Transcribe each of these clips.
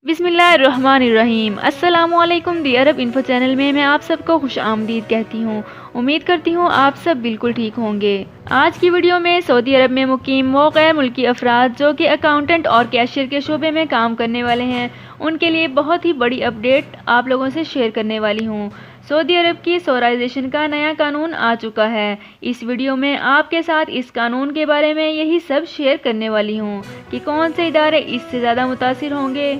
बिस्मिल्लाहिर्रहमानिर्रहीम। अस्सलामुअलैकुम दी अरब info channel में मैं आप सबको खुश आमदीद कहती हूँ। उम्मीद करती हूँ आप सब बिल्कुल ठीक होंगे। आज की वीडियो में सऊदी अरब में मुकीम वो गैर मुल्की अफराद जो कि अकाउंटेंट और कैशियर के शोबे में काम करने वाले हैं, उनके लिए बहुत ही बड़ी अपडेट आप लोगों से शेयर करने वाली हूँ। सऊदी अरब की सौराइजेशन का नया कानून आ चुका है। इस वीडियो में आपके साथ इस कानून के बारे में यही सब शेयर करने वाली हूँ कि कौन से इदारे इससे ज़्यादा मुतासिर होंगे।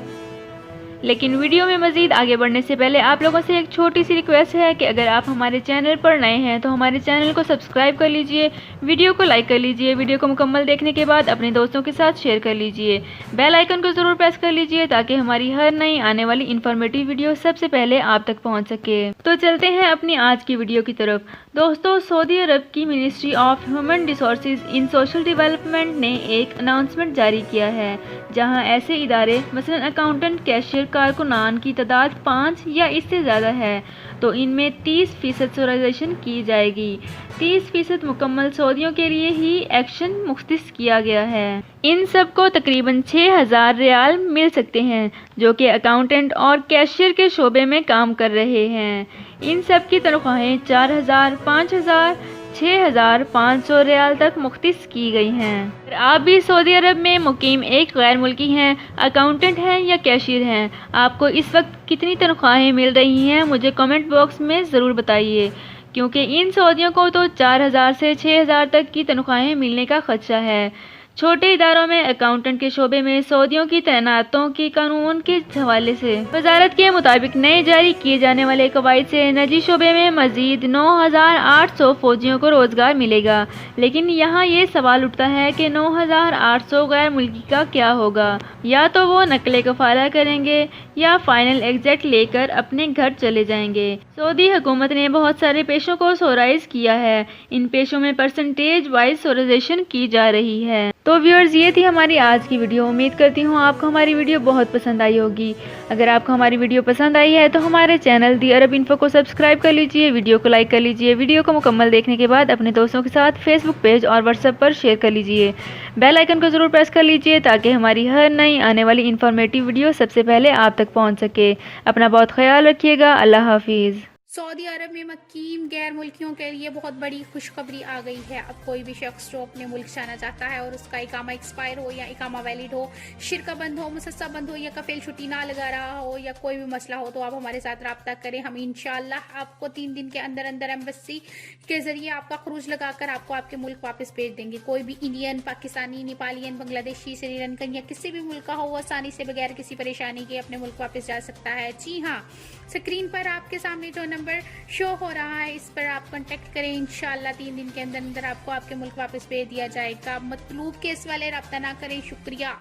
लेकिन वीडियो में मज़ीद आगे बढ़ने से पहले आप लोगों से एक छोटी सी रिक्वेस्ट है कि अगर आप हमारे चैनल पर नए हैं तो हमारे चैनल को सब्सक्राइब कर लीजिए, वीडियो को लाइक कर लीजिए, वीडियो को मुकम्मल देखने के बाद अपने दोस्तों के साथ शेयर कर लीजिए, बेल आइकन को ज़रूर प्रेस कर लीजिए ताकि हमारी हर नई आने वाली इन्फॉर्मेटिव वीडियो सबसे पहले आप तक पहुँच सके। तो चलते हैं अपनी आज की वीडियो की तरफ। दोस्तों, सऊदी अरब की ministry of human resources in social development ने एक अनाउंसमेंट जारी किया है जहां ऐसे इदारे मसलन अकाउंटेंट, कैशियर, कारकुनान की तादाद 5 या इससे ज़्यादा है तो इनमें 30% सौराइजेशन की जाएगी। 30% मुकम्मल सऊदियों के लिए ही एक्शन मुख्तस किया गया है। इन सब को तकरीबन 6000 रियाल मिल सकते हैं जो कि अकाउंटेंट और कैशियर के शोबे में काम कर रहे हैं। इन सब की तनख्वाहें 4000, 5000, 6500 रियाल तक मुख्तस की गई हैं। अगर आप भी सऊदी अरब में मुकीम एक गैर मुल्की हैं, अकाउंटेंट हैं या कैशियर हैं, आपको इस वक्त कितनी तनख्वाहें मिल रही हैं मुझे कमेंट बॉक्स में ज़रूर बताइए, क्योंकि इन सऊदियों को तो 4000 से 6000 तक की तनख्वाहें मिलने का खदशा है। छोटे इदारों में अकाउंटेंट के शोबे में सऊदियों की तैनातों की कानून के हवाले से वजारत के मुताबिक नए जारी किए जाने वाले कवायद से निजी शोबे में मजीद 9800 फौजियों को रोजगार मिलेगा। लेकिन यहाँ ये सवाल उठता है कि 9800 गैर मुल्की का क्या होगा? या तो वो नकले कफाला करेंगे या फाइनल एग्जिट लेकर अपने घर चले जाएंगे। सऊदी हुकूमत ने बहुत सारे पेशों को सौराइज किया है। इन पेशों में परसेंटेज वाइज सौराइजेशन की जा रही है। तो व्यूअर्स, ये थी हमारी आज की वीडियो। उम्मीद करती हूँ आपको हमारी वीडियो बहुत पसंद आई होगी। अगर आपको हमारी वीडियो पसंद आई है तो हमारे चैनल दी अरब इन्फो को सब्सक्राइब कर लीजिए, वीडियो को लाइक कर लीजिए, वीडियो को मुकम्मल देखने के बाद अपने दोस्तों के साथ फेसबुक पेज और व्हाट्सएप पर शेयर कर लीजिए। बेल आइकन को ज़रूर प्रेस कर लीजिए ताकि हमारी हर नई आने वाली इन्फॉर्मेटिव वीडियो सबसे पहले आप तक पहुँच सके। अपना बहुत ख्याल रखिएगा। अल्लाह हाफिज़। सऊदी अरब में मुकीम गैर मुल्कियों के लिए बहुत बड़ी खुशखबरी आ गई है। अब कोई भी शख्स जो अपने मुल्क जाना चाहता है और उसका इकामा एक्सपायर हो या इकामा वैलिड हो, शिरका बंद हो, मुसस्सा बंद हो या कफील छुट्टी ना लगा रहा हो या कोई भी मसला हो तो आप हमारे साथ रब्ता करें। हम इंशाल्लाह आपको 3 दिन के अंदर अंदर एम्बेसी के जरिए आपका खरूज लगाकर आपको आपके मुल्क वापस भेज देंगे। कोई भी इंडियन, पाकिस्तानी, नेपालियन, बांग्लादेशी, श्रीलंकन या किसी भी मुल्क का हो वो आसानी से बगैर किसी परेशानी के अपने मुल्क वापस जा सकता है। जी हाँ, स्क्रीन पर आपके सामने जो नंबर शो हो रहा है इस पर आप कांटेक्ट करें। इंशाल्लाह 3 दिन के अंदर अंदर आपको आपके मुल्क वापस भेज दिया जाएगा। मतलूब केस वाले रब्ता ना करें। शुक्रिया।